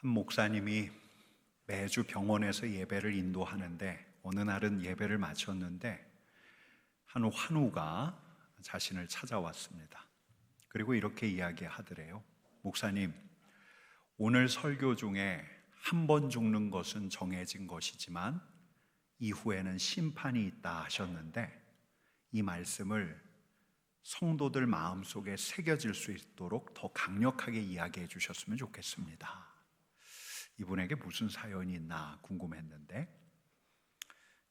한 목사님이 매주 병원에서 예배를 인도하는데 어느 날은 예배를 마쳤는데 한 환우가 자신을 찾아왔습니다. 그리고 이렇게 이야기하더래요. 목사님, 오늘 설교 중에 한 번 죽는 것은 정해진 것이지만 이후에는 심판이 있다 하셨는데 이 말씀을 성도들 마음속에 새겨질 수 있도록 더 강력하게 이야기해 주셨으면 좋겠습니다. 이분에게 무슨 사연이 있나 궁금했는데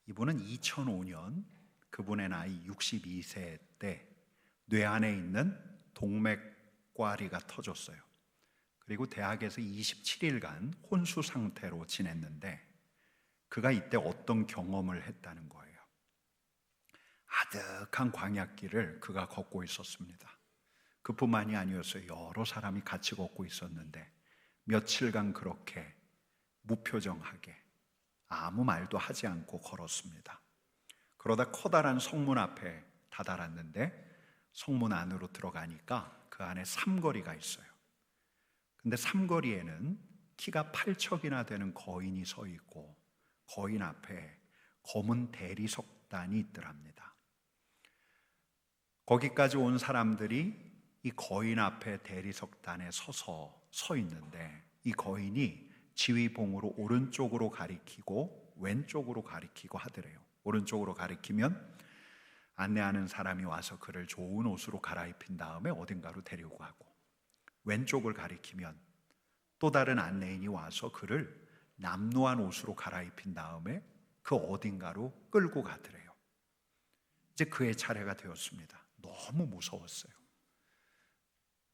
이분은 2005년 그분의 나이 62세 때 뇌 안에 있는 동맥과리가 터졌어요. 그리고 대학에서 27일간 혼수 상태로 지냈는데 그가 이때 어떤 경험을 했다는 거예요. 아득한 광야길을 그가 걷고 있었습니다. 그뿐만이 아니었어요. 여러 사람이 같이 걷고 있었는데 며칠간 그렇게 무표정하게 아무 말도 하지 않고 걸었습니다. 그러다 커다란 성문 앞에 다다랐는데 성문 안으로 들어가니까 그 안에 삼거리가 있어요. 근데 삼거리에는 키가 8척이나 되는 거인이 서 있고 거인 앞에 검은 대리석단이 있더랍니다. 거기까지 온 사람들이 이 거인 앞에 대리석단에 서 있는데 이 거인이 지휘봉으로 오른쪽으로 가리키고 왼쪽으로 가리키고 하더래요. 오른쪽으로 가리키면 안내하는 사람이 와서 그를 좋은 옷으로 갈아입힌 다음에 어딘가로 데리고 가고, 왼쪽을 가리키면 또 다른 안내인이 와서 그를 남루한 옷으로 갈아입힌 다음에 그 어딘가로 끌고 가더래요. 이제 그의 차례가 되었습니다. 너무 무서웠어요.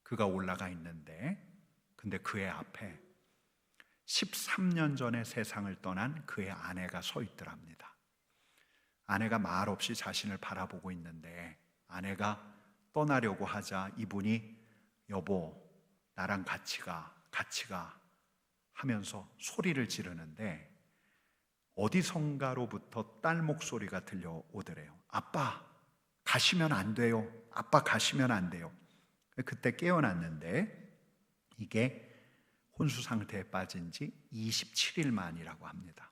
그가 올라가 있는데 근데 그의 앞에 13년 전에 세상을 떠난 그의 아내가 서 있더랍니다. 아내가 말없이 자신을 바라보고 있는데 아내가 떠나려고 하자 이분이 여보 나랑 같이 가 하면서 소리를 지르는데 어디선가로부터 딸 목소리가 들려오더래요. 아빠 가시면 안 돼요. 아빠 가시면 안 돼요. 그때 깨어났는데 이게 혼수 상태에 빠진 지 27일 만이라고 합니다.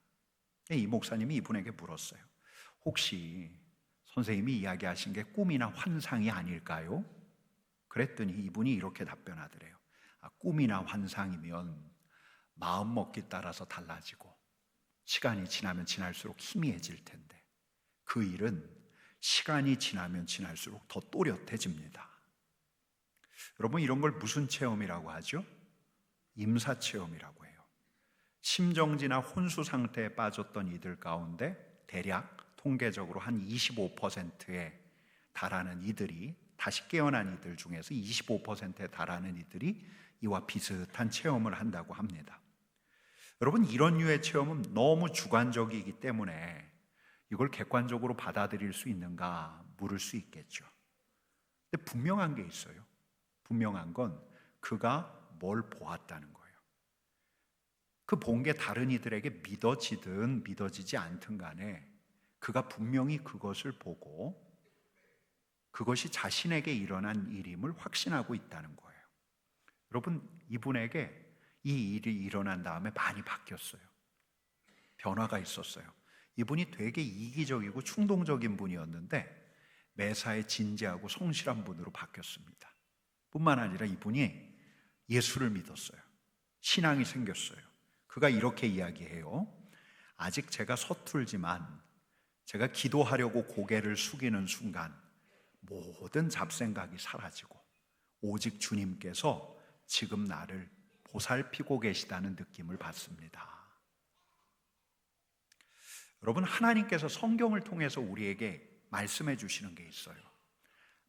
이 목사님이 이분에게 물었어요. 혹시 선생님이 이야기하신 게 꿈이나 환상이 아닐까요? 그랬더니 이분이 이렇게 답변하더래요. 꿈이나 환상이면 마음먹기 따라서 달라지고 시간이 지나면 지날수록 희미해질 텐데 그 일은 시간이 지나면 지날수록 더 또렷해집니다. 여러분 이런 걸 무슨 체험이라고 하죠? 임사체험이라고 해요. 심정지나 혼수 상태에 빠졌던 이들 가운데 대략 통계적으로 한 25%에 달하는 이들이, 다시 깨어난 이들 중에서 25%에 달하는 이들이 이와 비슷한 체험을 한다고 합니다. 여러분 이런 류의 체험은 너무 주관적이기 때문에 이걸 객관적으로 받아들일 수 있는가 물을 수 있겠죠. 근데 분명한 게 있어요. 분명한 건 그가 뭘 보았다는 거예요. 그 본 게 다른 이들에게 믿어지든 믿어지지 않든 간에 그가 분명히 그것을 보고 그것이 자신에게 일어난 일임을 확신하고 있다는 거예요. 여러분 이분에게 이 일이 일어난 다음에 많이 바뀌었어요. 변화가 있었어요. 이분이 되게 이기적이고 충동적인 분이었는데 매사에 진지하고 성실한 분으로 바뀌었습니다. 뿐만 아니라 이분이 예수를 믿었어요. 신앙이 생겼어요. 그가 이렇게 이야기해요. 아직 제가 서툴지만 제가 기도하려고 고개를 숙이는 순간 모든 잡생각이 사라지고 오직 주님께서 지금 나를 보살피고 계시다는 느낌을 받습니다. 여러분 하나님께서 성경을 통해서 우리에게 말씀해 주시는 게 있어요.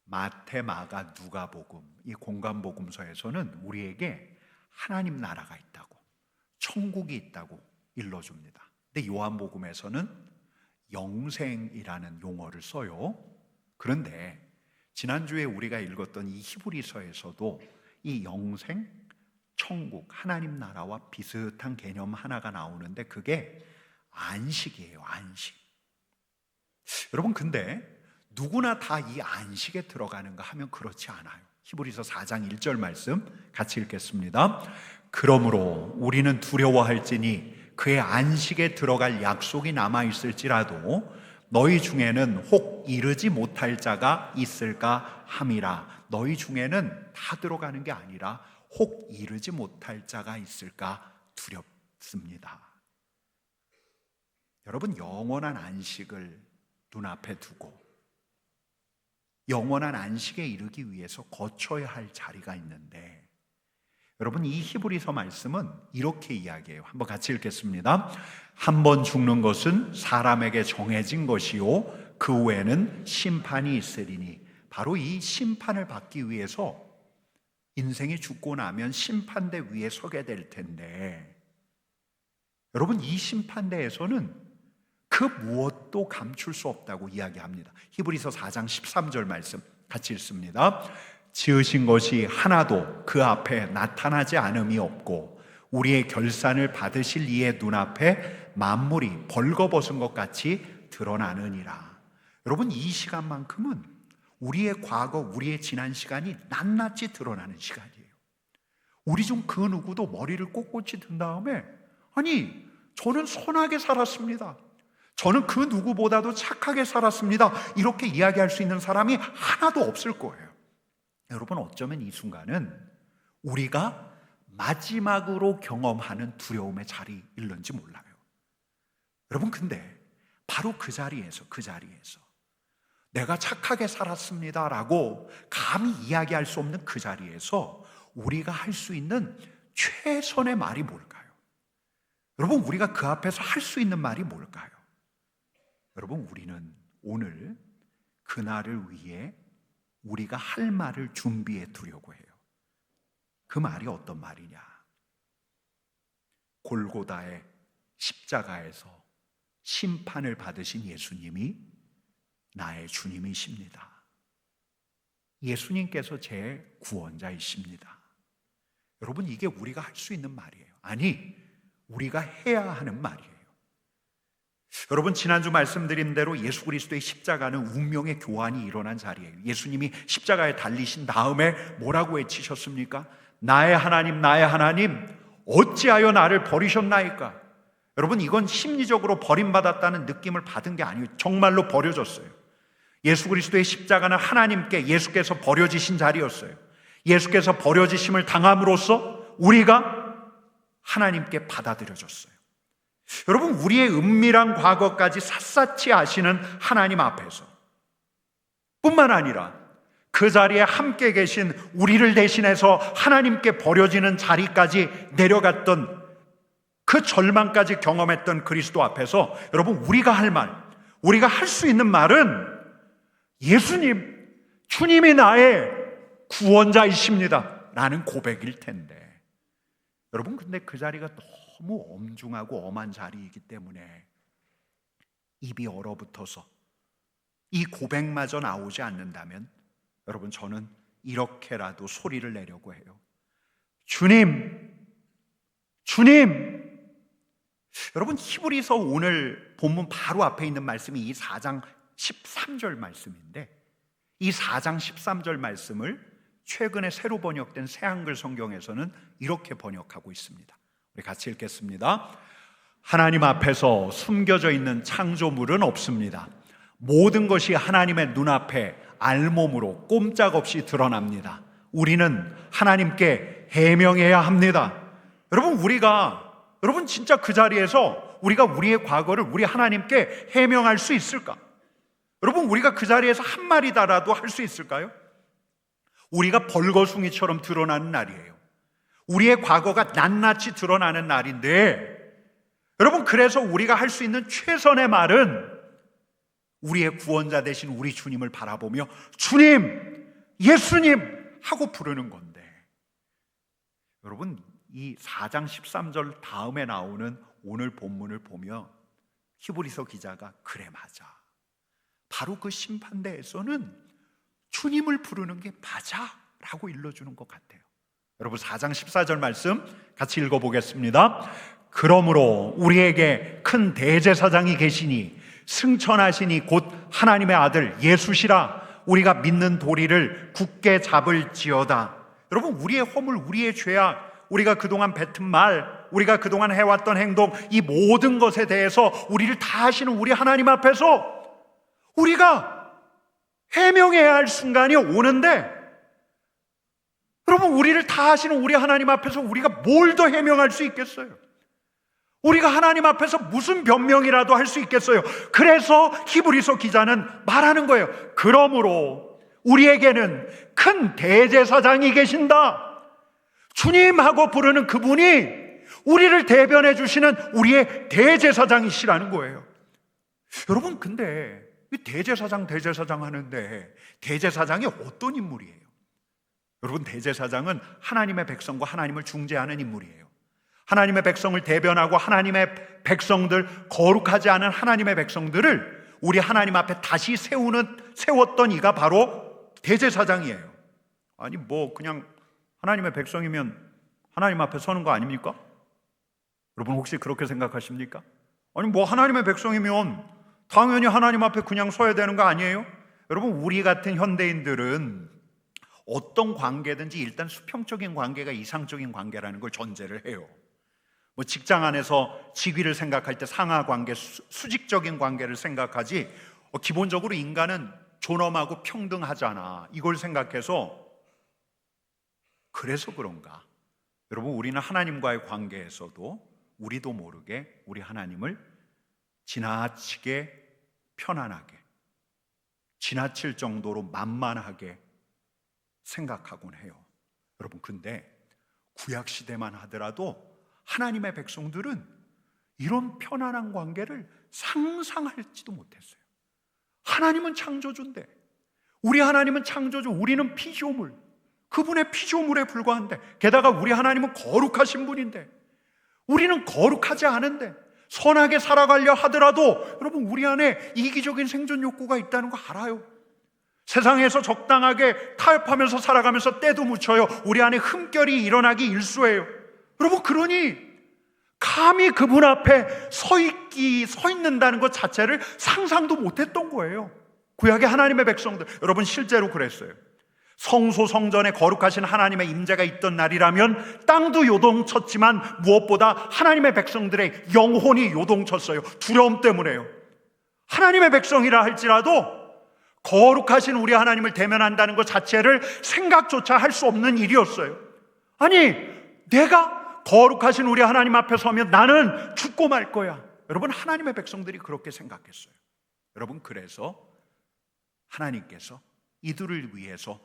마태, 마가, 누가복음, 이 공간복음서에서는 우리에게 하나님 나라가 있다고, 천국이 있다고 일러줍니다. 근데 요한복음에서는 영생이라는 용어를 써요. 그런데 지난주에 우리가 읽었던 이 히브리서에서도 이 영생, 천국, 하나님 나라와 비슷한 개념 하나가 나오는데 그게 안식이에요. 안식. 여러분 근데 누구나 다 이 안식에 들어가는가 하면 그렇지 않아요. 히브리서 4장 1절 말씀 같이 읽겠습니다. 그러므로 우리는 두려워할지니 그의 안식에 들어갈 약속이 남아있을지라도 너희 중에는 혹 이르지 못할 자가 있을까 함이라. 너희 중에는 다 들어가는 게 아니라 혹 이르지 못할 자가 있을까 두렵습니다. 여러분, 영원한 안식을 눈앞에 두고 영원한 안식에 이르기 위해서 거쳐야 할 자리가 있는데, 여러분, 이 히브리서 말씀은 이렇게 이야기해요. 한번 같이 읽겠습니다. 한 번 죽는 것은 사람에게 정해진 것이요 그 후에는 심판이 있으리니. 바로 이 심판을 받기 위해서 인생이 죽고 나면 심판대 위에 서게 될 텐데, 여러분, 이 심판대에서는 그 무엇도 감출 수 없다고 이야기합니다. 히브리서 4장 13절 말씀 같이 읽습니다. 지으신 것이 하나도 그 앞에 나타나지 않음이 없고 우리의 결산을 받으실 이의 눈앞에 만물이 벌거벗은 것 같이 드러나느니라. 여러분, 이 시간만큼은 우리의 과거, 우리의 지난 시간이 낱낱이 드러나는 시간이에요. 우리 중 그 누구도 머리를 꼿꼿이 든 다음에 아니, 저는 선하게 살았습니다, 저는 그 누구보다도 착하게 살았습니다, 이렇게 이야기할 수 있는 사람이 하나도 없을 거예요. 여러분, 어쩌면 이 순간은 우리가 마지막으로 경험하는 두려움의 자리일는지 몰라요. 여러분, 근데 바로 그 자리에서 내가 착하게 살았습니다라고 감히 이야기할 수 없는 그 자리에서 우리가 할 수 있는 최선의 말이 뭘까요? 여러분, 우리가 그 앞에서 할 수 있는 말이 뭘까요? 여러분, 우리는 오늘 그날을 위해 우리가 할 말을 준비해 두려고 해요. 그 말이 어떤 말이냐? 골고다의 십자가에서 심판을 받으신 예수님이 나의 주님이십니다. 예수님께서 제 구원자이십니다. 여러분, 이게 우리가 할 수 있는 말이에요. 아니, 우리가 해야 하는 말이에요. 여러분, 지난주 말씀드린 대로 예수 그리스도의 십자가는 운명의 교환이 일어난 자리예요. 예수님이 십자가에 달리신 다음에 뭐라고 외치셨습니까? 나의 하나님, 나의 하나님, 어찌하여 나를 버리셨나이까? 여러분, 이건 심리적으로 버림받았다는 느낌을 받은 게 아니에요. 정말로 버려졌어요. 예수 그리스도의 십자가는 하나님께 예수께서 버려지신 자리였어요. 예수께서 버려지심을 당함으로써 우리가 하나님께 받아들여졌어요. 여러분, 우리의 은밀한 과거까지 샅샅이 아시는 하나님 앞에서 뿐만 아니라 그 자리에 함께 계신 우리를 대신해서 하나님께 버려지는 자리까지 내려갔던, 그 절망까지 경험했던 그리스도 앞에서 여러분, 우리가 할 말, 우리가 할 수 있는 말은 예수님, 주님이 나의 구원자이십니다 라는 고백일 텐데, 여러분, 근데 그 자리가 너무 엄중하고 엄한 자리이기 때문에 입이 얼어붙어서 이 고백마저 나오지 않는다면 여러분, 저는 이렇게라도 소리를 내려고 해요. 주님, 주님. 여러분, 히브리서 오늘 본문 바로 앞에 있는 말씀이 이 4장 13절 말씀인데, 이 4장 13절 말씀을 최근에 새로 번역된 새한글 성경에서는 이렇게 번역하고 있습니다. 우리 같이 읽겠습니다. 하나님 앞에서 숨겨져 있는 창조물은 없습니다. 모든 것이 하나님의 눈앞에 알몸으로 꼼짝없이 드러납니다. 우리는 하나님께 해명해야 합니다. 여러분, 진짜 그 자리에서 우리가 우리의 과거를 우리 하나님께 해명할 수 있을까? 여러분, 우리가 그 자리에서 한 마디다라도 할 수 있을까요? 우리가 벌거숭이처럼 드러나는 날이에요. 우리의 과거가 낱낱이 드러나는 날인데, 여러분, 그래서 우리가 할 수 있는 최선의 말은 우리의 구원자 되신 우리 주님을 바라보며 주님, 예수님 하고 부르는 건데, 여러분, 이 4장 13절 다음에 나오는 오늘 본문을 보며 히브리서 기자가 그래, 맞아, 바로 그 심판대에서는 주님을 부르는 게 맞아 라고 일러주는 것 같아요. 여러분, 4장 14절 말씀 같이 읽어보겠습니다. 그러므로 우리에게 큰 대제사장이 계시니 승천하시니 곧 하나님의 아들 예수시라. 우리가 믿는 도리를 굳게 잡을지어다. 여러분, 우리의 허물, 우리의 죄악, 우리가 그동안 뱉은 말, 우리가 그동안 해왔던 행동, 이 모든 것에 대해서 우리를 다 아시는 우리 하나님 앞에서 우리가 해명해야 할 순간이 오는데, 여러분, 우리를 다 아시는 우리 하나님 앞에서 우리가 뭘 더 해명할 수 있겠어요? 우리가 하나님 앞에서 무슨 변명이라도 할 수 있겠어요? 그래서 히브리서 기자는 말하는 거예요. 그러므로 우리에게는 큰 대제사장이 계신다. 주님하고 부르는 그분이 우리를 대변해 주시는 우리의 대제사장이시라는 거예요. 여러분, 근데 이 대제사장 하는데 대제사장이 어떤 인물이에요? 여러분, 대제사장은 하나님의 백성과 하나님을 중재하는 인물이에요. 하나님의 백성을 대변하고 하나님의 백성들, 거룩하지 않은 하나님의 백성들을 우리 하나님 앞에 다시 세웠던 이가 바로 대제사장이에요. 아니, 뭐 그냥 하나님의 백성이면 하나님 앞에 서는 거 아닙니까? 여러분, 혹시 그렇게 생각하십니까? 아니, 뭐 하나님의 백성이면 당연히 하나님 앞에 그냥 서야 되는 거 아니에요? 여러분, 우리 같은 현대인들은 어떤 관계든지 일단 수평적인 관계가 이상적인 관계라는 걸 전제를 해요. 뭐 직장 안에서 직위를 생각할 때 상하 관계, 수직적인 관계를 생각하지, 기본적으로 인간은 존엄하고 평등하잖아, 이걸 생각해서, 그래서 그런가? 여러분, 우리는 하나님과의 관계에서도 우리도 모르게 우리 하나님을 지나치게 편안하게, 지나칠 정도로 만만하게 생각하곤 해요. 여러분, 근데 구약 시대만 하더라도 하나님의 백성들은 이런 편안한 관계를 상상할지도 못했어요. 하나님은 창조주인데, 우리 하나님은 창조주, 우리는 피조물, 그분의 피조물에 불과한데, 게다가 우리 하나님은 거룩하신 분인데 우리는 거룩하지 않은데 선하게 살아가려 하더라도 여러분, 우리 안에 이기적인 생존 욕구가 있다는 거 알아요. 세상에서 적당하게 타협하면서 살아가면서 때도 묻혀요. 우리 안에 흠결이 일어나기 일쑤예요. 여러분, 그러니 감히 그분 앞에 서 있는다는 것 자체를 상상도 못했던 거예요. 구약의 하나님의 백성들, 여러분, 실제로 그랬어요. 성소 성전에 거룩하신 하나님의 임재가 있던 날이라면 땅도 요동쳤지만 무엇보다 하나님의 백성들의 영혼이 요동쳤어요. 두려움 때문에요. 하나님의 백성이라 할지라도 거룩하신 우리 하나님을 대면한다는 것 자체를 생각조차 할 수 없는 일이었어요. 아니, 내가 거룩하신 우리 하나님 앞에 서면 나는 죽고 말 거야. 여러분, 하나님의 백성들이 그렇게 생각했어요. 여러분, 그래서 하나님께서 이들을 위해서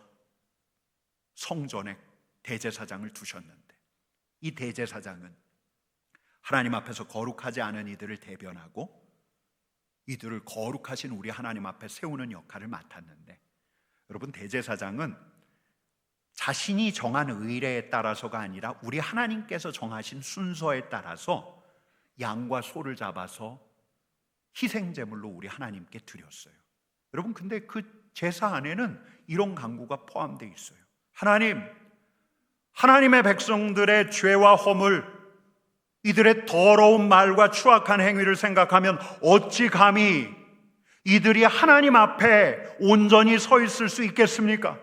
성전에 대제사장을 두셨는데, 이 대제사장은 하나님 앞에서 거룩하지 않은 이들을 대변하고 이들을 거룩하신 우리 하나님 앞에 세우는 역할을 맡았는데, 여러분, 대제사장은 자신이 정한 의례에 따라서가 아니라 우리 하나님께서 정하신 순서에 따라서 양과 소를 잡아서 희생제물로 우리 하나님께 드렸어요. 여러분, 근데 그 제사 안에는 이런 강구가 포함되어 있어요. 하나님, 하나님의 백성들의 죄와 허물, 이들의 더러운 말과 추악한 행위를 생각하면 어찌 감히 이들이 하나님 앞에 온전히 서 있을 수 있겠습니까?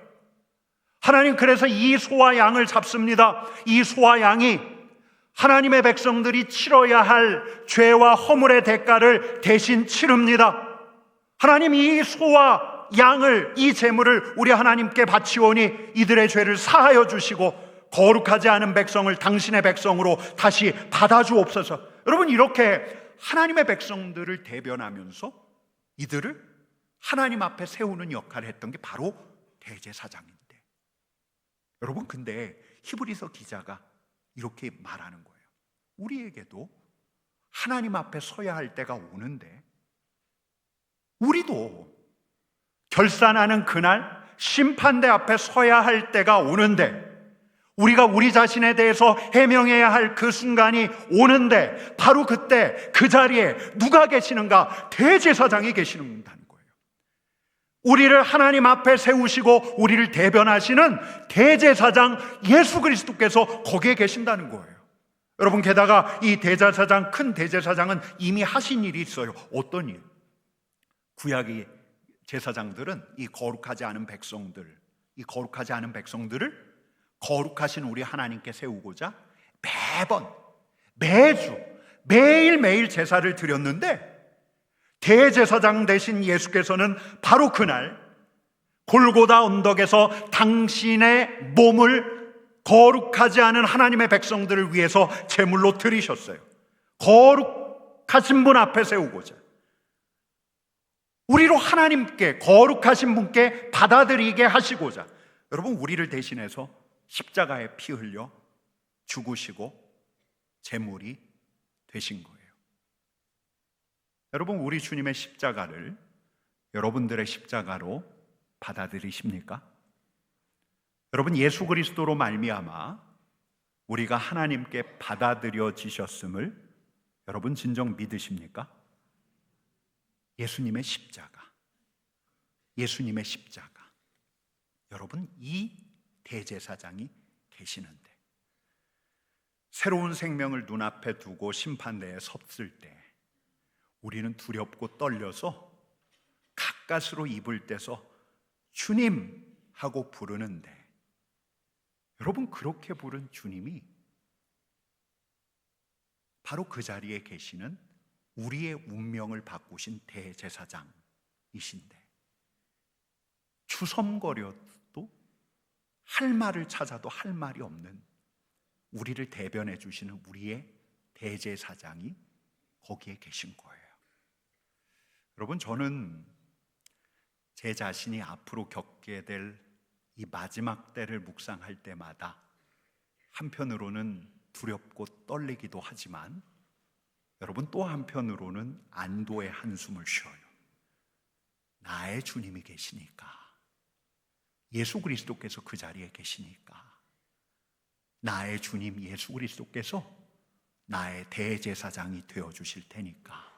하나님, 그래서 이 소와 양을 잡습니다. 이 소와 양이 하나님의 백성들이 치러야 할 죄와 허물의 대가를 대신 치릅니다. 하나님, 이 소와 양을, 이 제물을 우리 하나님께 바치오니 이들의 죄를 사하여 주시고 거룩하지 않은 백성을 당신의 백성으로 다시 받아주옵소서. 여러분, 이렇게 하나님의 백성들을 대변하면서 이들을 하나님 앞에 세우는 역할을 했던 게 바로 대제사장인데, 여러분, 근데 히브리서 기자가 이렇게 말하는 거예요. 우리에게도 하나님 앞에 서야 할 때가 오는데, 우리도 결산하는 그날 심판대 앞에 서야 할 때가 오는데, 우리가 우리 자신에 대해서 해명해야 할 그 순간이 오는데, 바로 그때 그 자리에 누가 계시는가? 대제사장이 계시는다는 거예요. 우리를 하나님 앞에 세우시고 우리를 대변하시는 대제사장 예수 그리스도께서 거기에 계신다는 거예요. 여러분, 게다가 이 대제사장, 큰 대제사장은 이미 하신 일이 있어요. 어떤 일? 구약이 제사장들은 이 거룩하지 않은 백성들을 거룩하신 우리 하나님께 세우고자 매주 매일매일 제사를 드렸는데, 대제사장 되신 예수께서는 바로 그날 골고다 언덕에서 당신의 몸을 거룩하지 않은 하나님의 백성들을 위해서 제물로 드리셨어요. 거룩하신 분 앞에 세우고자, 우리로 하나님께, 거룩하신 분께 받아들이게 하시고자, 여러분, 우리를 대신해서 십자가에 피 흘려 죽으시고 제물이 되신 거예요. 여러분, 우리 주님의 십자가를 여러분들의 십자가로 받아들이십니까? 여러분, 예수 그리스도로 말미암아 우리가 하나님께 받아들여지셨음을 여러분 진정 믿으십니까? 예수님의 십자가. 여러분, 이 대제사장이 계시는데, 새로운 생명을 눈앞에 두고 심판대에 섰을 때 우리는 두렵고 떨려서 가까스로 입을 떼서 주님 하고 부르는데, 여러분, 그렇게 부른 주님이 바로 그 자리에 계시는 우리의 운명을 바꾸신 대제사장이신데, 주섬거려도 할 말을 찾아도 할 말이 없는 우리를 대변해 주시는 우리의 대제사장이 거기에 계신 거예요. 여러분, 저는 제 자신이 앞으로 겪게 될 이 마지막 때를 묵상할 때마다 한편으로는 두렵고 떨리기도 하지만, 여러분, 또 한편으로는 안도의 한숨을 쉬어요. 나의 주님이 계시니까, 예수 그리스도께서 그 자리에 계시니까, 나의 주님 예수 그리스도께서 나의 대제사장이 되어주실 테니까.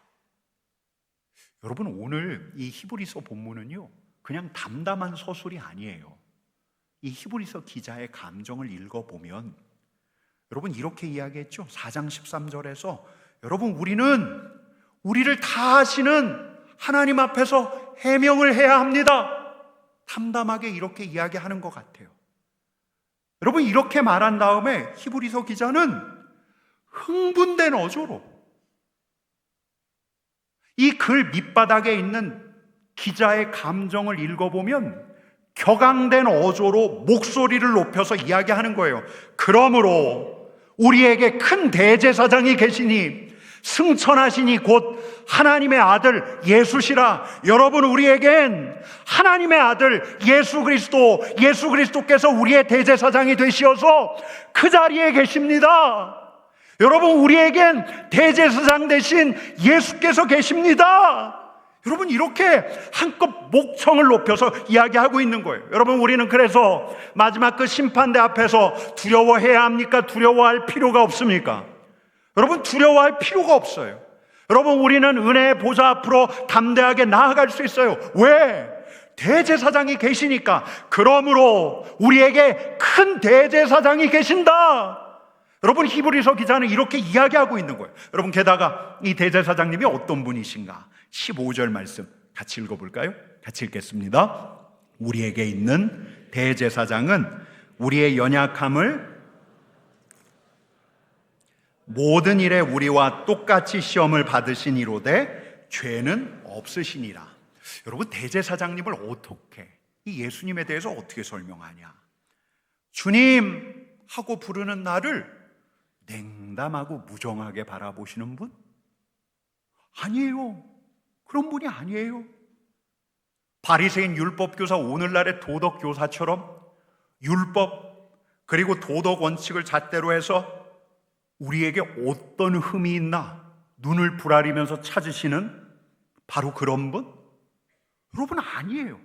여러분, 오늘 이 히브리서 본문은요, 그냥 담담한 서술이 아니에요. 이 히브리서 기자의 감정을 읽어보면 여러분, 이렇게 이야기했죠. 4장 13절에서 여러분, 우리를 다 아시는 하나님 앞에서 해명을 해야 합니다. 담담하게 이렇게 이야기하는 것 같아요. 여러분, 이렇게 말한 다음에 히브리서 기자는 흥분된 어조로 이 글 밑바닥에 있는 기자의 감정을 읽어보면 격앙된 어조로 목소리를 높여서 이야기하는 거예요. 그러므로 우리에게 큰 대제사장이 계시니 승천하시니 곧 하나님의 아들 예수시라. 여러분, 우리에겐 하나님의 아들 예수 그리스도께서 우리의 대제사장이 되시어서 그 자리에 계십니다. 여러분, 우리에겐 대제사장 대신 예수께서 계십니다. 여러분, 이렇게 한껏 목청을 높여서 이야기하고 있는 거예요. 여러분, 우리는 그래서 마지막 그 심판대 앞에서 두려워해야 합니까? 두려워할 필요가 없습니까? 여러분, 두려워할 필요가 없어요. 여러분, 우리는 은혜의 보좌 앞으로 담대하게 나아갈 수 있어요. 왜? 대제사장이 계시니까. 그러므로 우리에게 큰 대제사장이 계신다. 여러분, 히브리서 기자는 이렇게 이야기하고 있는 거예요. 여러분, 게다가 이 대제사장님이 어떤 분이신가? 15절 말씀 같이 읽어볼까요? 같이 읽겠습니다. 우리에게 있는 대제사장은 우리의 연약함을 모든 일에 우리와 똑같이 시험을 받으시니로되 죄는 없으시니라. 여러분, 대제사장님을 어떻게, 이 예수님에 대해서 어떻게 설명하냐? 주님 하고 부르는 나를 냉담하고 무정하게 바라보시는 분? 아니에요. 그런 분이 아니에요. 바리새인 율법교사, 오늘날의 도덕교사처럼 율법 그리고 도덕 원칙을 잣대로 해서 우리에게 어떤 흠이 있나 눈을 부라리면서 찾으시는 바로 그런 분? 여러분, 아니에요.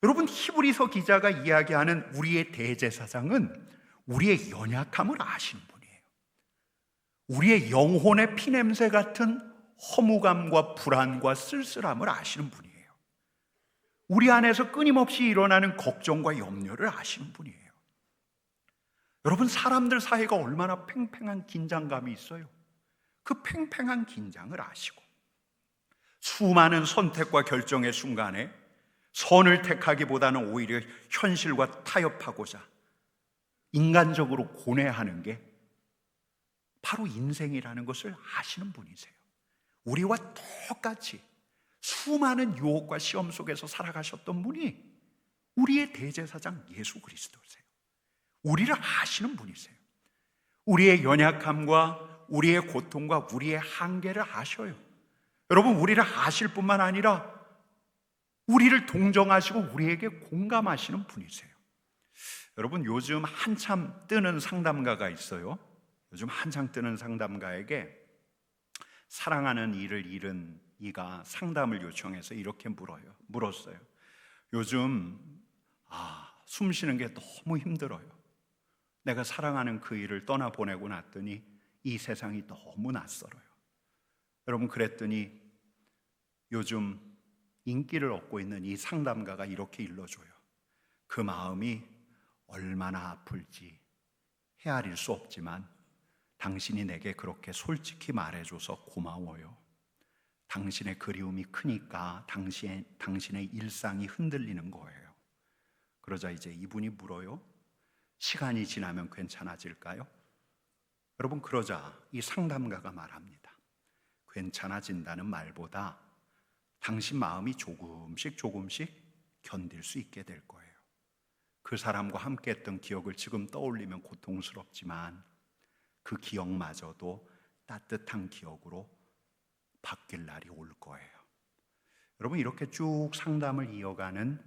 여러분, 히브리서 기자가 이야기하는 우리의 대제사장은 우리의 연약함을 아시는 분이에요. 우리의 영혼의 피냄새 같은 허무감과 불안과 쓸쓸함을 아시는 분이에요. 우리 안에서 끊임없이 일어나는 걱정과 염려를 아시는 분이에요. 여러분, 사람들 사이가 얼마나 팽팽한 긴장감이 있어요. 그 팽팽한 긴장을 아시고 수많은 선택과 결정의 순간에 선을 택하기보다는 오히려 현실과 타협하고자 인간적으로 고뇌하는 게 바로 인생이라는 것을 아시는 분이세요. 우리와 똑같이 수많은 유혹과 시험 속에서 살아가셨던 분이 우리의 대제사장 예수 그리스도세요. 우리를 아시는 분이세요. 우리의 연약함과 우리의 고통과 우리의 한계를 아셔요. 여러분, 우리를 아실 뿐만 아니라 우리를 동정하시고 우리에게 공감하시는 분이세요. 여러분, 요즘 한참 뜨는 상담가가 있어요. 요즘 한창 뜨는 상담가에게 사랑하는 이를 잃은 이가 상담을 요청해서 이렇게 물었어요. 요즘 숨 쉬는 게 너무 힘들어요. 내가 사랑하는 그 일을 떠나보내고 났더니 이 세상이 너무 낯설어요. 여러분, 그랬더니 요즘 인기를 얻고 있는 이 상담가가 이렇게 일러줘요. 그 마음이 얼마나 아플지 헤아릴 수 없지만 당신이 내게 그렇게 솔직히 말해줘서 고마워요. 당신의 그리움이 크니까 당신의 일상이 흔들리는 거예요. 그러자 이제 이분이 물어요. 시간이 지나면 괜찮아질까요? 여러분, 그러자 이 상담가가 말합니다. 괜찮아진다는 말보다 당신 마음이 조금씩 견딜 수 있게 될 거예요. 그 사람과 함께 했던 기억을 지금 떠올리면 고통스럽지만 그 기억마저도 따뜻한 기억으로 바뀔 날이 올 거예요. 여러분, 이렇게 쭉 상담을 이어가는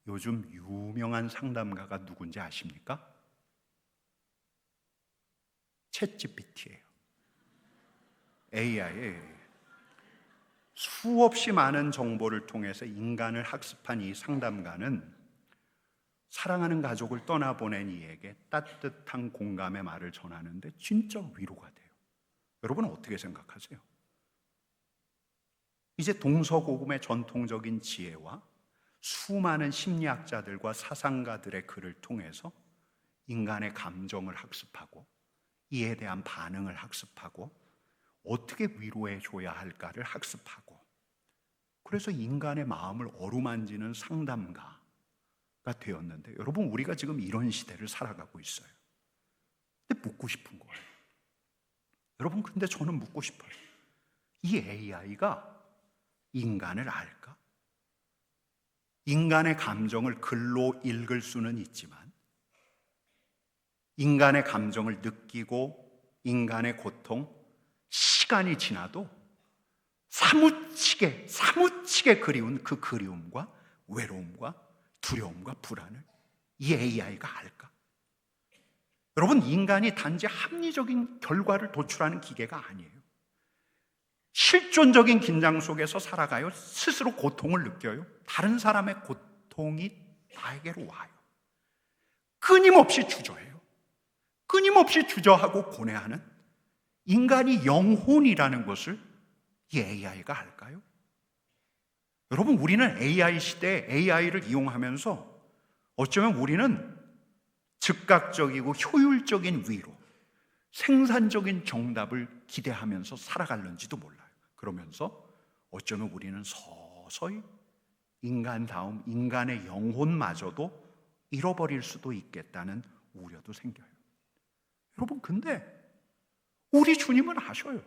요즘 유명한 상담가가 누군지 아십니까? 챗GPT예요. AI예요. 수없이 많은 정보를 통해서 인간을 학습한 이 상담가는 사랑하는 가족을 떠나보낸 이에게 따뜻한 공감의 말을 전하는데 진짜 위로가 돼요. 여러분은 어떻게 생각하세요? 이제 동서고금의 전통적인 지혜와 수많은 심리학자들과 사상가들의 글을 통해서 인간의 감정을 학습하고 이에 대한 반응을 학습하고 어떻게 위로해 줘야 할까를 학습하고, 그래서 인간의 마음을 어루만지는 상담가가 되었는데, 여러분, 우리가 지금 이런 시대를 살아가고 있어요. 근데 묻고 싶은 거예요. 여러분, 근데 저는 묻고 싶어요. 이 AI가 인간을 알까? 인간의 감정을 글로 읽을 수는 있지만 인간의 감정을 느끼고 인간의 고통, 시간이 지나도 사무치게 그리운 그 그리움과 외로움과 두려움과 불안을 이 AI가 알까? 여러분, 인간이 단지 합리적인 결과를 도출하는 기계가 아니에요. 실존적인 긴장 속에서 살아가요. 스스로 고통을 느껴요. 다른 사람의 고통이 나에게로 와요. 끊임없이 주저해요. 끊임없이 주저하고 고뇌하는 인간이 영혼이라는 것을 이 AI가 알까요? 여러분, 우리는 AI 시대에 AI를 이용하면서 어쩌면 우리는 즉각적이고 효율적인 위로, 생산적인 정답을 기대하면서 살아갈는지도 몰라요. 그러면서 어쩌면 우리는 서서히 인간다움, 인간의 영혼마저도 잃어버릴 수도 있겠다는 우려도 생겨요. 여러분, 근데 우리 주님은 아셔요.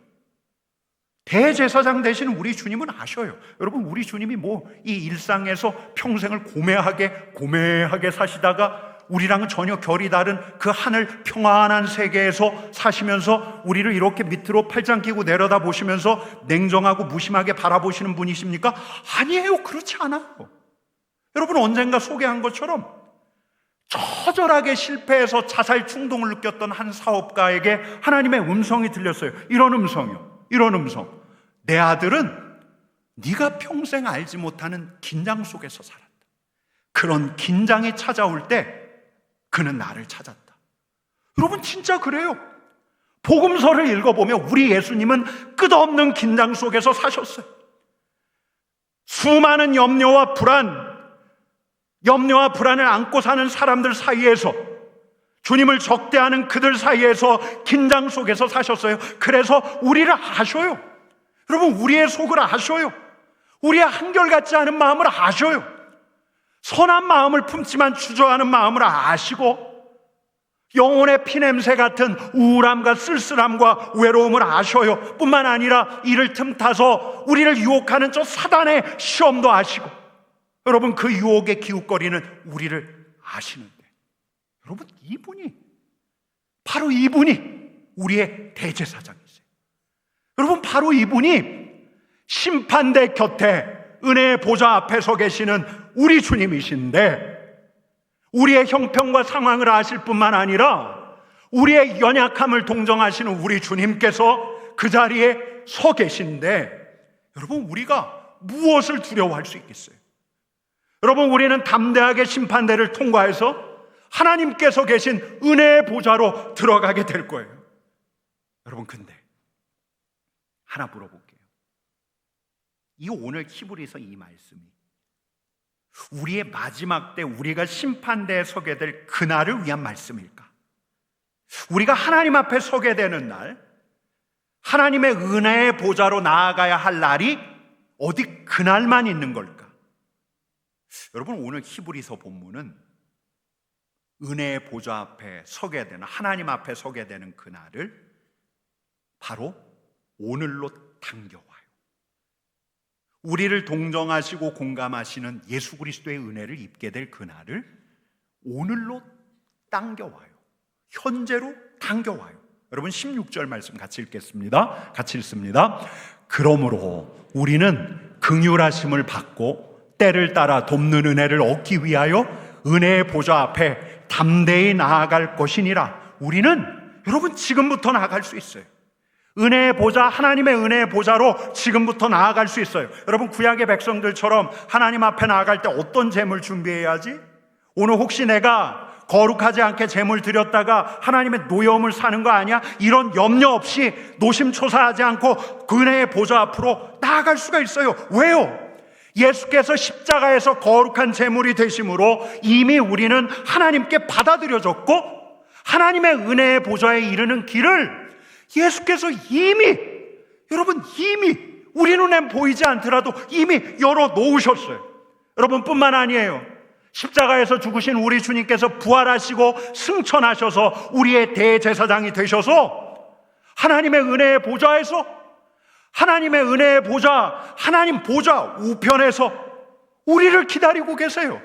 대제사장 되시는 우리 주님은 아셔요. 여러분, 우리 주님이 이 일상에서 평생을 고매하게 사시다가 우리랑은 전혀 결이 다른 그 하늘 평안한 세계에서 사시면서 우리를 이렇게 밑으로 팔짱 끼고 내려다 보시면서 냉정하고 무심하게 바라보시는 분이십니까? 아니에요. 그렇지 않아요. 여러분, 언젠가 소개한 것처럼 처절하게 실패해서 자살 충동을 느꼈던 한 사업가에게 하나님의 음성이 들렸어요. 이런 음성이요. 이런 음성. 내 아들은 네가 평생 알지 못하는 긴장 속에서 살았다. 그런 긴장이 찾아올 때 그는 나를 찾았다. 여러분, 진짜 그래요. 복음서를 읽어보면 우리 예수님은 끝없는 긴장 속에서 사셨어요. 수많은 염려와 불안을 안고 사는 사람들 사이에서, 주님을 적대하는 그들 사이에서 긴장 속에서 사셨어요. 그래서 우리를 아셔요. 여러분, 우리의 속을 아셔요. 우리의 한결같지 않은 마음을 아셔요. 선한 마음을 품지만 주저하는 마음을 아시고 영혼의 피냄새 같은 우울함과 쓸쓸함과 외로움을 아셔요. 뿐만 아니라 이를 틈타서 우리를 유혹하는 저 사단의 시험도 아시고, 여러분 그 유혹의 기웃거리는 우리를 아시는데, 여러분 바로 이분이 우리의 대제사장이세요. 여러분 바로 이분이 심판대 곁에 은혜의 보좌 앞에 서 계시는 우리 주님이신데, 우리의 형편과 상황을 아실 뿐만 아니라 우리의 연약함을 동정하시는 우리 주님께서 그 자리에 서 계신데, 여러분 우리가 무엇을 두려워할 수 있겠어요? 여러분 우리는 담대하게 심판대를 통과해서 하나님께서 계신 은혜의 보좌로 들어가게 될 거예요. 여러분 근데 하나 물어볼게요. 이 오늘 히브리서 이 말씀이 우리의 마지막 때 우리가 심판대에 서게 될 그날을 위한 말씀일까? 우리가 하나님 앞에 서게 되는 날, 하나님의 은혜의 보좌로 나아가야 할 날이 어디 그날만 있는 걸까? 여러분 오늘 히브리서 본문은 은혜의 보좌 앞에 서게 되는, 하나님 앞에 서게 되는 그날을 바로 오늘로 당겨와요. 우리를 동정하시고 공감하시는 예수 그리스도의 은혜를 입게 될 그날을 오늘로 당겨와요. 현재로 당겨와요. 여러분 16절 말씀 같이 읽겠습니다. 같이 읽습니다. 그러므로 우리는 긍휼하심을 받고 때를 따라 돕는 은혜를 얻기 위하여 은혜의 보좌 앞에 담대히 나아갈 것이니라. 우리는 여러분 지금부터 나아갈 수 있어요. 은혜의 보좌, 하나님의 은혜의 보좌로 지금부터 나아갈 수 있어요. 여러분 구약의 백성들처럼 하나님 앞에 나아갈 때 어떤 제물 준비해야지? 오늘 혹시 내가 거룩하지 않게 제물 드렸다가 하나님의 노여움을 사는 거 아니야? 이런 염려 없이 노심초사하지 않고 그 은혜의 보좌 앞으로 나아갈 수가 있어요. 왜요? 예수께서 십자가에서 거룩한 제물이 되심으로 이미 우리는 하나님께 받아들여졌고, 하나님의 은혜의 보좌에 이르는 길을 예수께서 이미 우리 눈엔 보이지 않더라도 이미 열어 놓으셨어요. 여러분 뿐만 아니에요. 십자가에서 죽으신 우리 주님께서 부활하시고 승천하셔서 우리의 대제사장이 되셔서 하나님의 은혜의 보좌에서, 하나님의 은혜의 보좌, 하나님 보좌 우편에서 우리를 기다리고 계세요.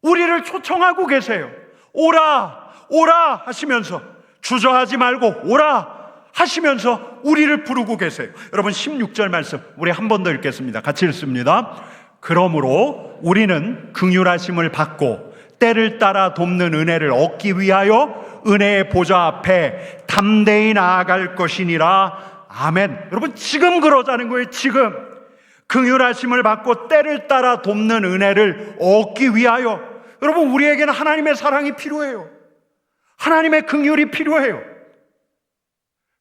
우리를 초청하고 계세요. 오라 오라 하시면서, 주저하지 말고 오라 하시면서 우리를 부르고 계세요. 여러분 16절 말씀 우리 한 번 더 읽겠습니다. 같이 읽습니다. 그러므로 우리는 긍휼하심을 받고 때를 따라 돕는 은혜를 얻기 위하여 은혜의 보좌 앞에 담대히 나아갈 것이니라. 아멘. 여러분 지금 그러자는 거예요. 지금 긍휼하심을 받고 때를 따라 돕는 은혜를 얻기 위하여. 여러분 우리에게는 하나님의 사랑이 필요해요. 하나님의 긍휼이 필요해요.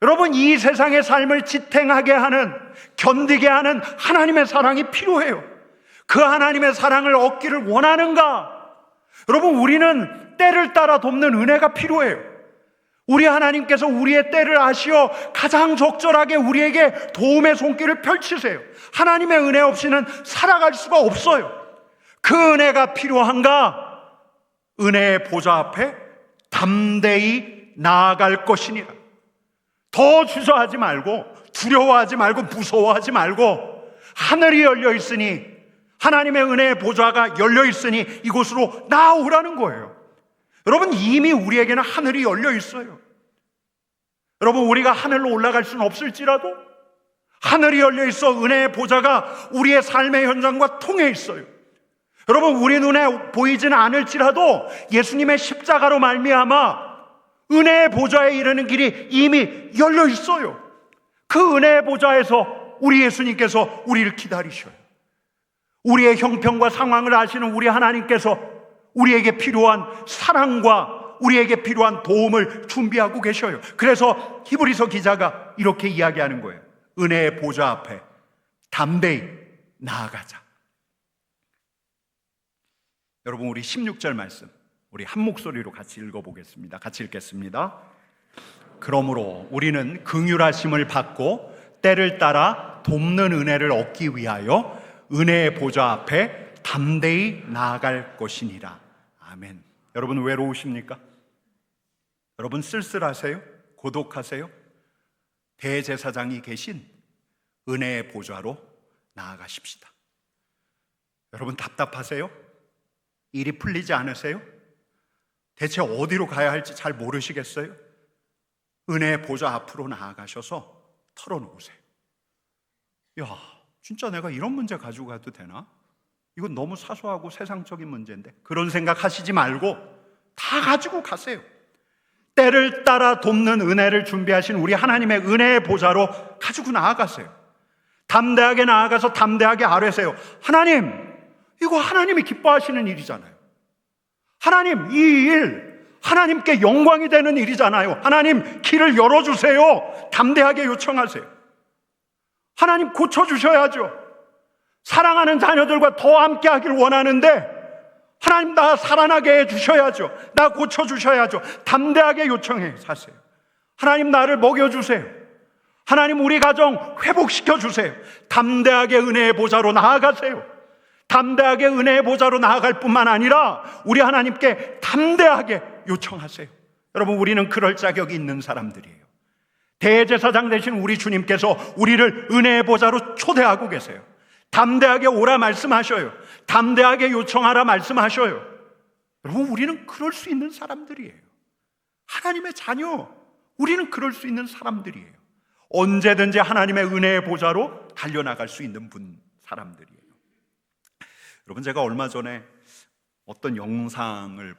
여러분 이 세상의 삶을 지탱하게 하는, 견디게 하는 하나님의 사랑이 필요해요. 그 하나님의 사랑을 얻기를 원하는가? 여러분 우리는 때를 따라 돕는 은혜가 필요해요. 우리 하나님께서 우리의 때를 아시어 가장 적절하게 우리에게 도움의 손길을 펼치세요. 하나님의 은혜 없이는 살아갈 수가 없어요. 그 은혜가 필요한가? 은혜의 보좌 앞에 담대히 나아갈 것이니라. 더 주저하지 말고, 두려워하지 말고, 무서워하지 말고, 하늘이 열려 있으니, 하나님의 은혜의 보좌가 열려 있으니 이곳으로 나오라는 거예요. 여러분 이미 우리에게는 하늘이 열려 있어요. 여러분 우리가 하늘로 올라갈 수는 없을지라도 하늘이 열려 있어 은혜의 보좌가 우리의 삶의 현장과 통해 있어요. 여러분 우리 눈에 보이지는 않을지라도 예수님의 십자가로 말미암아 은혜의 보좌에 이르는 길이 이미 열려 있어요. 그 은혜의 보좌에서 우리 예수님께서 우리를 기다리셔요. 우리의 형편과 상황을 아시는 우리 하나님께서 우리에게 필요한 사랑과 우리에게 필요한 도움을 준비하고 계셔요. 그래서 히브리서 기자가 이렇게 이야기하는 거예요. 은혜의 보좌 앞에 담대히 나아가자. 여러분 우리 16절 말씀 우리 한 목소리로 같이 읽어보겠습니다. 같이 읽겠습니다. 그러므로 우리는 긍휼하심을 받고 때를 따라 돕는 은혜를 얻기 위하여 은혜의 보좌 앞에 담대히 나아갈 것이니라. 아멘. 여러분 외로우십니까? 여러분 쓸쓸하세요? 고독하세요? 대제사장이 계신 은혜의 보좌로 나아가십시다. 여러분 답답하세요? 일이 풀리지 않으세요? 대체 어디로 가야 할지 잘 모르시겠어요? 은혜의 보좌 앞으로 나아가셔서 털어놓으세요. 야, 진짜 내가 이런 문제 가지고 가도 되나? 이건 너무 사소하고 세상적인 문제인데. 그런 생각 하시지 말고 다 가지고 가세요. 때를 따라 돕는 은혜를 준비하신 우리 하나님의 은혜의 보좌로 가지고 나아가세요. 담대하게 나아가서 담대하게 아뢰세요. 하나님, 이거 하나님이 기뻐하시는 일이잖아요. 하나님, 이 일 하나님께 영광이 되는 일이잖아요. 하나님, 길을 열어주세요. 담대하게 요청하세요. 하나님, 고쳐주셔야죠. 사랑하는 자녀들과 더 함께 하길 원하는데 하나님, 나 살아나게 해주셔야죠. 나 고쳐주셔야죠. 담대하게 요청해 사세요. 하나님, 나를 먹여주세요. 하나님, 우리 가정 회복시켜주세요. 담대하게 은혜의 보좌로 나아가세요. 담대하게 은혜의 보좌로 나아갈 뿐만 아니라 우리 하나님께 담대하게 요청하세요. 여러분, 우리는 그럴 자격이 있는 사람들이에요. 대제사장 되신 우리 주님께서 우리를 은혜의 보좌로 초대하고 계세요. 담대하게 오라 말씀하셔요. 담대하게 요청하라 말씀하셔요. 여러분, 우리는 그럴 수 있는 사람들이에요. 하나님의 자녀, 우리는 그럴 수 있는 사람들이에요. 언제든지 하나님의 은혜의 보좌로 달려나갈 수 있는 사람들이에요. 여러분, 제가 얼마 전에 어떤 영상을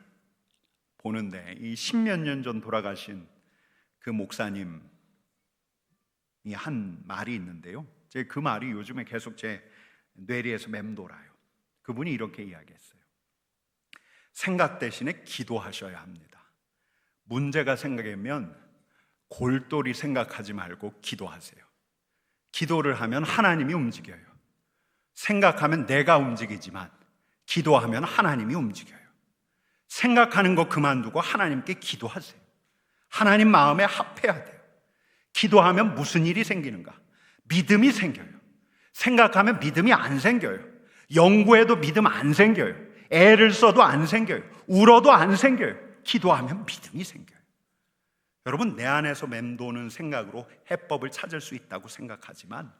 보는데 이 10몇 년 전 돌아가신 그 목사님이 한 말이 있는데요. 그 말이 요즘에 계속 제 뇌리에서 맴돌아요. 그분이 이렇게 이야기했어요. 생각 대신에 기도하셔야 합니다. 문제가 생기면 골똘히 생각하지 말고 기도하세요. 기도를 하면 하나님이 움직여요. 생각하면 내가 움직이지만 기도하면 하나님이 움직여요. 생각하는 거 그만두고 하나님께 기도하세요. 하나님 마음에 합해야 돼요. 기도하면 무슨 일이 생기는가? 믿음이 생겨요. 생각하면 믿음이 안 생겨요. 연구해도 믿음 안 생겨요. 애를 써도 안 생겨요. 울어도 안 생겨요. 기도하면 믿음이 생겨요. 여러분, 내 안에서 맴도는 생각으로 해법을 찾을 수 있다고 생각하지만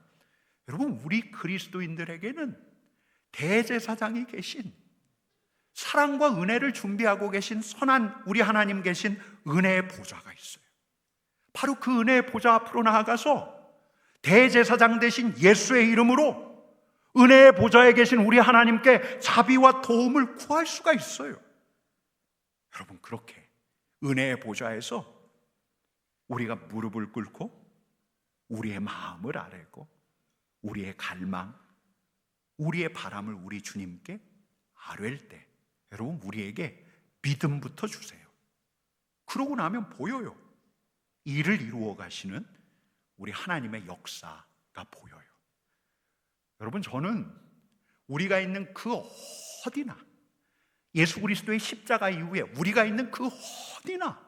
여러분, 우리 그리스도인들에게는 대제사장이 계신, 사랑과 은혜를 준비하고 계신 선한 우리 하나님 계신 은혜의 보좌가 있어요. 바로 그 은혜의 보좌 앞으로 나아가서 대제사장 되신 예수의 이름으로 은혜의 보좌에 계신 우리 하나님께 자비와 도움을 구할 수가 있어요. 여러분, 그렇게 은혜의 보좌에서 우리가 무릎을 꿇고 우리의 마음을 아뢰고 우리의 갈망, 우리의 바람을 우리 주님께 아뢰일 때 여러분, 우리에게 믿음부터 주세요. 그러고 나면 보여요. 일을 이루어 가시는 우리 하나님의 역사가 보여요. 여러분, 저는 우리가 있는 그 어디나, 예수 그리스도의 십자가 이후에 우리가 있는 그 어디나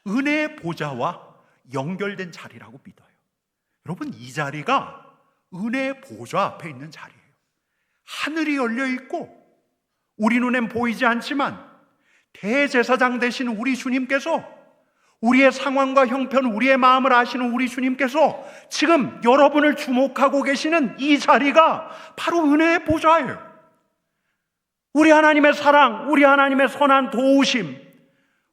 은혜의 보좌와 연결된 자리라고 믿어요. 여러분, 이 자리가 은혜의 보좌 앞에 있는 자리예요. 하늘이 열려 있고 우리 눈엔 보이지 않지만 대제사장 되신 우리 주님께서, 우리의 상황과 형편, 우리의 마음을 아시는 우리 주님께서 지금 여러분을 주목하고 계시는 이 자리가 바로 은혜의 보좌예요. 우리 하나님의 사랑, 우리 하나님의 선한 도우심,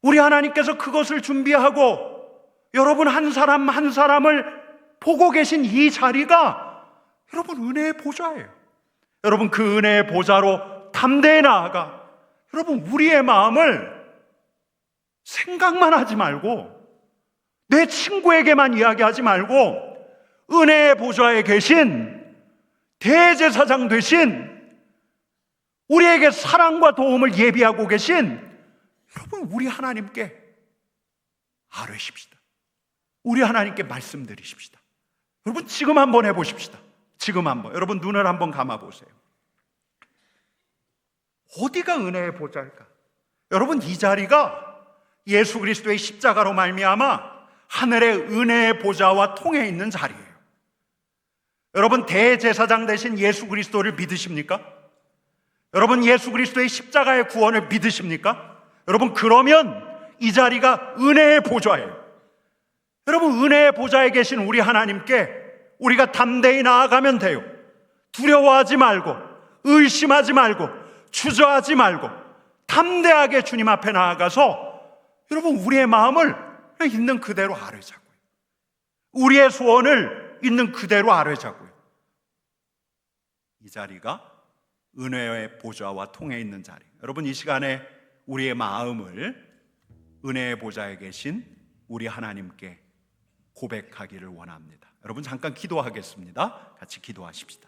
우리 하나님께서 그것을 준비하고 여러분 한 사람 한 사람을 보고 계신 이 자리가 여러분 은혜의 보좌예요. 여러분, 그 은혜의 보좌로 담대히 나아가 여러분 우리의 마음을 생각만 하지 말고 내 친구에게만 이야기하지 말고 은혜의 보좌에 계신 대제사장 되신 우리에게 사랑과 도움을 예비하고 계신 여러분 우리 하나님께 아뢰십시다. 우리 하나님께 말씀드리십시다. 여러분, 지금 한번 해보십시다. 지금 한번 여러분 눈을 한번 감아보세요. 어디가 은혜의 보좌일까? 여러분, 이 자리가 예수 그리스도의 십자가로 말미암아 하늘의 은혜의 보좌와 통해 있는 자리예요. 여러분, 대제사장 되신 예수 그리스도를 믿으십니까? 여러분, 예수 그리스도의 십자가의 구원을 믿으십니까? 여러분, 그러면 이 자리가 은혜의 보좌예요. 여러분, 은혜의 보좌에 계신 우리 하나님께 우리가 담대히 나아가면 돼요. 두려워하지 말고, 의심하지 말고, 주저하지 말고 담대하게 주님 앞에 나아가서 여러분, 우리의 마음을 있는 그대로 아뢰자고요. 우리의 소원을 있는 그대로 아뢰자고요. 이 자리가 은혜의 보좌와 통해 있는 자리. 여러분, 이 시간에 우리의 마음을 은혜의 보좌에 계신 우리 하나님께 고백하기를 원합니다. 여러분, 잠깐 기도하겠습니다. 같이 기도하십시다.